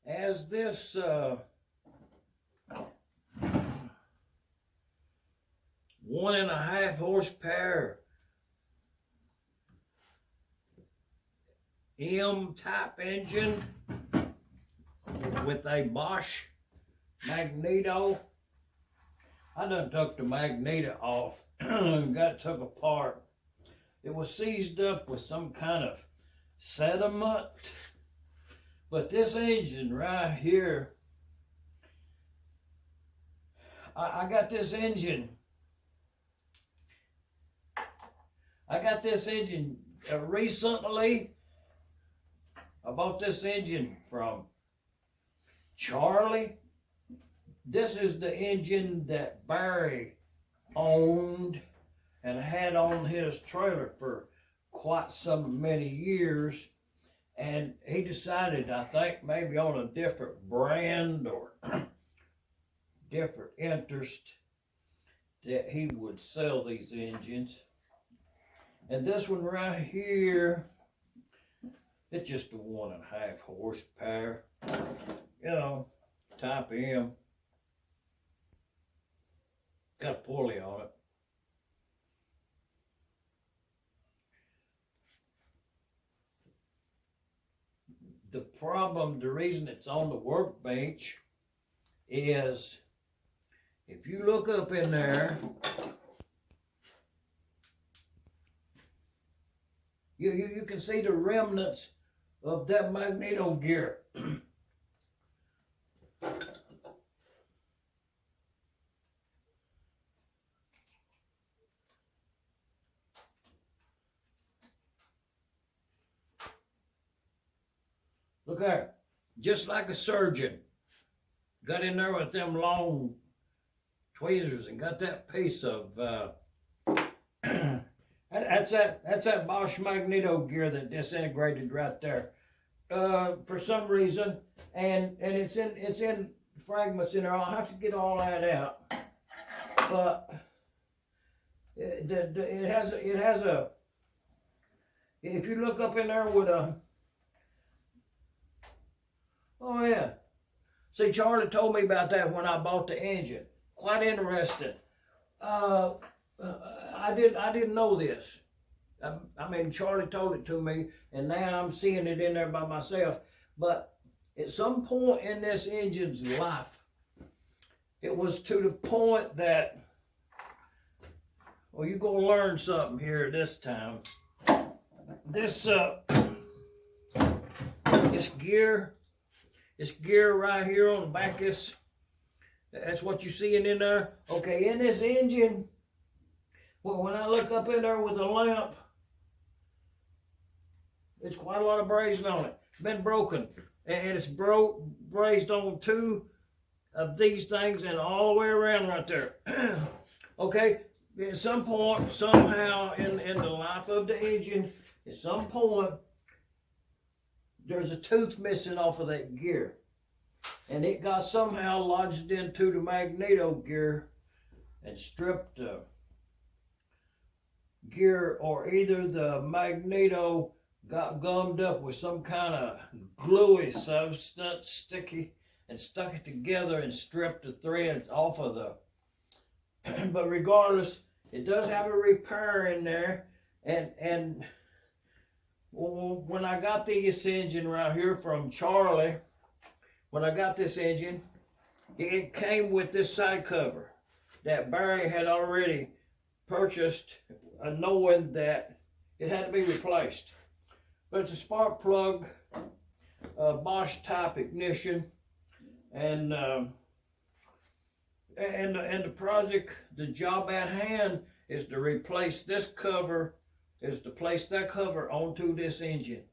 as this 1.5 horsepower M-type engine with a Bosch magneto. I done took the magneto off and got it took apart. It was seized up with some kind of sediment. But this engine right here, I got this engine recently. I bought this engine from Charlie. This is the engine that Barry owned and had on his trailer for quite many years. And he decided, I think, maybe on a different brand or different interest, that he would sell these engines. And this one right here, it's just a 1.5 horsepower, you know, type M. Got a pulley on it. The problem, the reason it's on the workbench is if you look up in there, you can see the remnants of that magneto gear. Look there, just like a surgeon. Got in there with them long tweezers and got that piece of, that's that Bosch magneto gear that disintegrated right there. For some reason, and it's in fragments in there. I'll have to get all that out. But it has a, if you look up in there with a, oh yeah. See, Charlie told me about that when I bought the engine. Quite interesting. I didn't know this. I mean, Charlie told it to me, and now I'm seeing it in there by myself. But at some point in this engine's life, it was to the point that, well, you're going to learn something here this time. This gear right here on the back, that's what you're seeing in there. Okay, in this engine, well, when I look up in there with a lamp, it's quite a lot of brazing on it. It's been broken, and it's brazed on 2 of these things and all the way around right there. Okay, at some point, somehow in the life of the engine, at some point, there's a tooth missing off of that gear. And it got somehow lodged into the magneto gear and stripped the gear, or either the magneto got gummed up with some kind of gluey substance, sticky, and stuck it together and stripped the threads off of the, but regardless, it does have a repair in there. And when I got this engine right here from Charlie, when I got this engine, it came with this side cover that Barry had already purchased, knowing that it had to be replaced. But it's a spark plug, Bosch type ignition, and the project, the job at hand is to replace this cover, is to place that cover onto this engine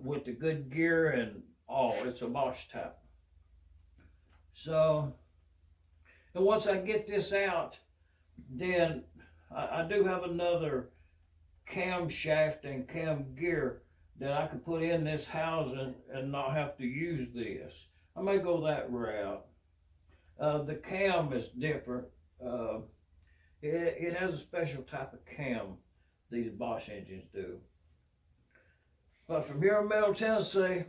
with the good gear and all. It's a Bosch type. So, and once I get this out, then I do have another camshaft and cam gear that I could put in this housing and not have to use this. I may go that route. The cam is different. It has a special type of cam, these Bosch engines do. But from here in Middle Tennessee,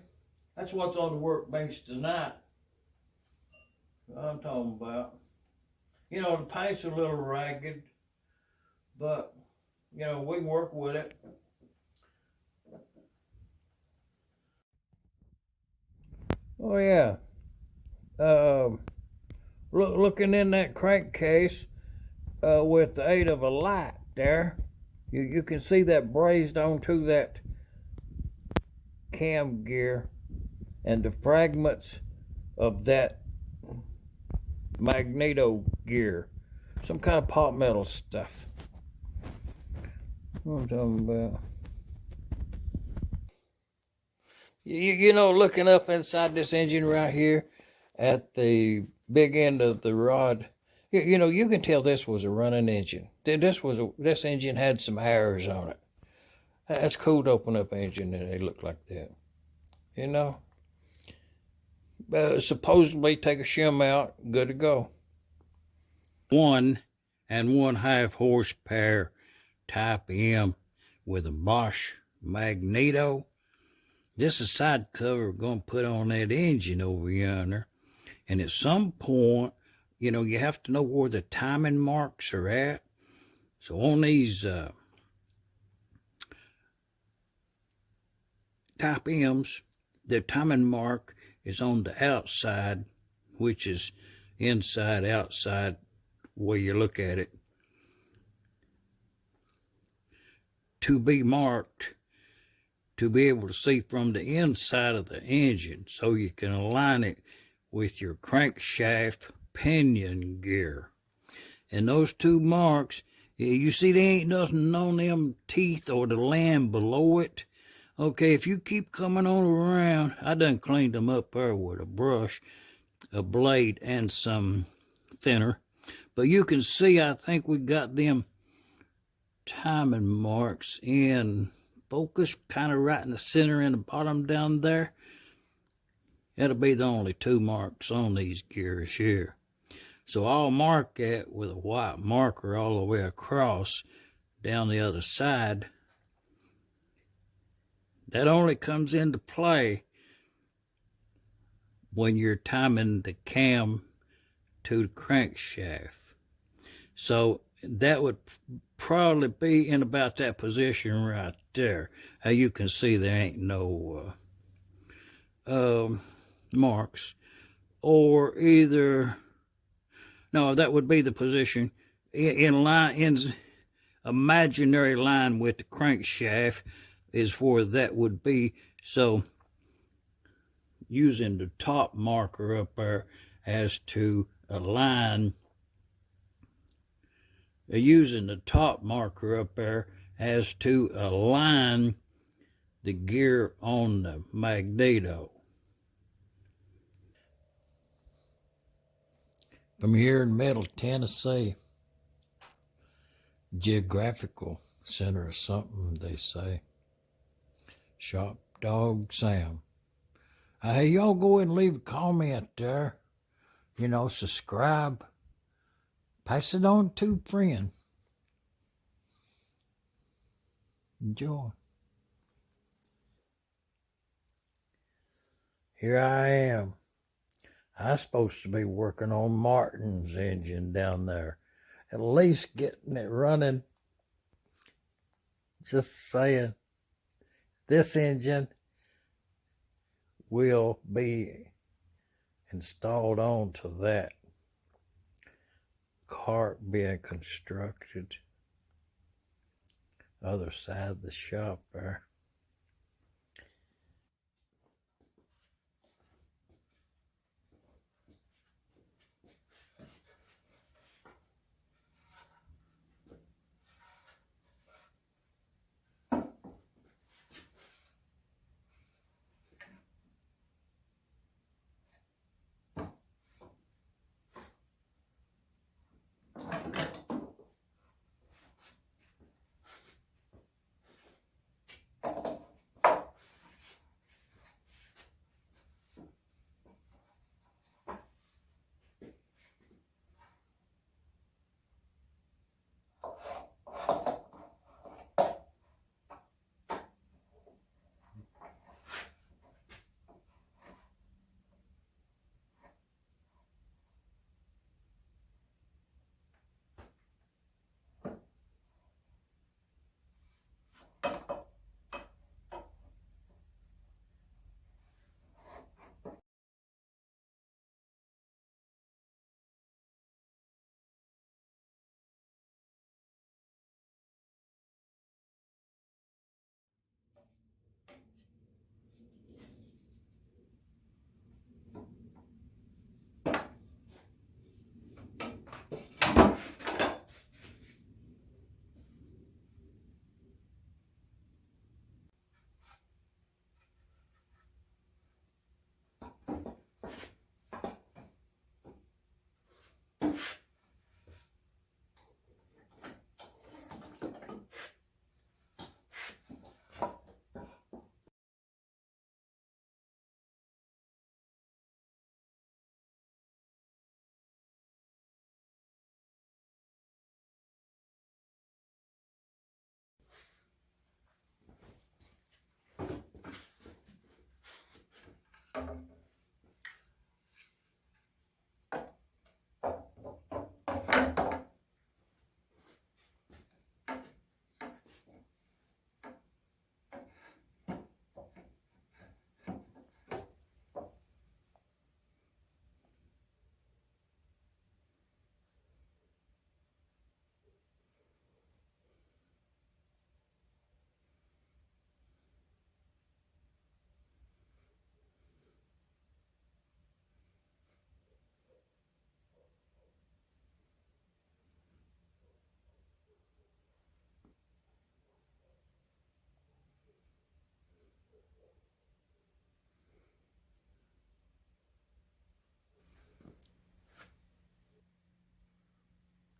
That's what's on the workbench tonight. What I'm talking about. You know, the paint's a little ragged, but, you know, we can work with it. Oh, yeah. Looking in that crankcase with the aid of a light there, you can see that brazed onto that cam gear and the fragments of that magneto gear. Some kind of pot metal stuff. What I'm talking about. You know, looking up inside this engine right here at the big end of the rod, you know, you can tell this was a running engine. This engine had some errors on it. That's cool to open up an engine and they look like that. You know, supposedly take a shim out, good to go. 1 1/2 horsepower Type M with a Bosch magneto. This is side cover we're going to put on that engine over yonder. And at some point, you know, you have to know where the timing marks are at. So on these Type M's, the timing mark is on the outside, which is inside, outside, where you look at it. To be marked, to be able to see from the inside of the engine, so you can align it with your crankshaft pinion gear. And those two marks, you see there ain't nothing on them teeth or the land below it. Okay, if you keep coming on around, I done cleaned them up there with a brush, a blade, and some thinner. But you can see, I think we got them timing marks in focus, kind of right in the center and the bottom down there. That'll be the only two marks on these gears here. So I'll mark it with a white marker all the way across down the other side. That only comes into play when you're timing the cam to the crankshaft. So that would probably be in about that position right there. How you can see there ain't no marks. Or either, no, that would be the position in line, in imaginary line with the crankshaft is where that would be. So using the top marker up there as to align, using the top marker up there as to align the gear on the magneto. From here in Middle Tennessee, geographical center or something, they say. Shop Dog Sam. Hey, y'all go ahead and leave a comment there. You know, subscribe. Pass it on to a friend. Enjoy. Here I am. I'm supposed to be working on Martin's engine down there. At least getting it running. Just saying. This engine will be installed onto that cart being constructed. Other side of the shop there.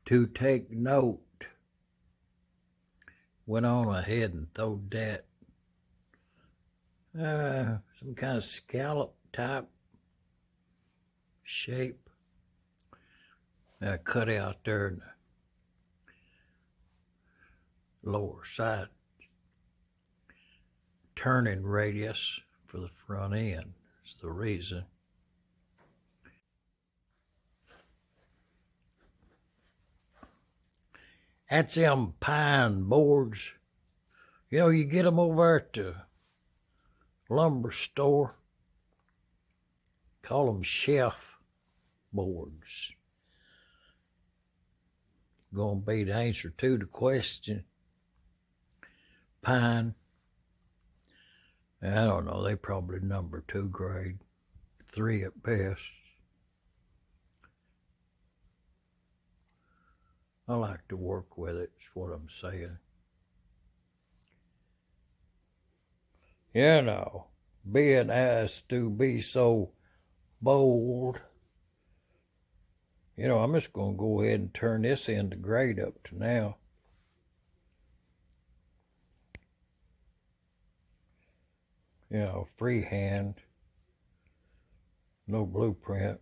To take note, went on ahead and throwed that some kind of scallop type shape cut out there in the lower side turning radius for the front end is the reason. That's them pine boards. You know, you get them over at the lumber store. Call them shelf boards. Gonna be the answer to the question. Pine. I don't know, they probably number 2 grade, 3 at best. I like to work with it, is what I'm saying. You know, being asked to be so bold, you know, I'm just going to go ahead and turn this into grade up to now. You know, freehand, no blueprint.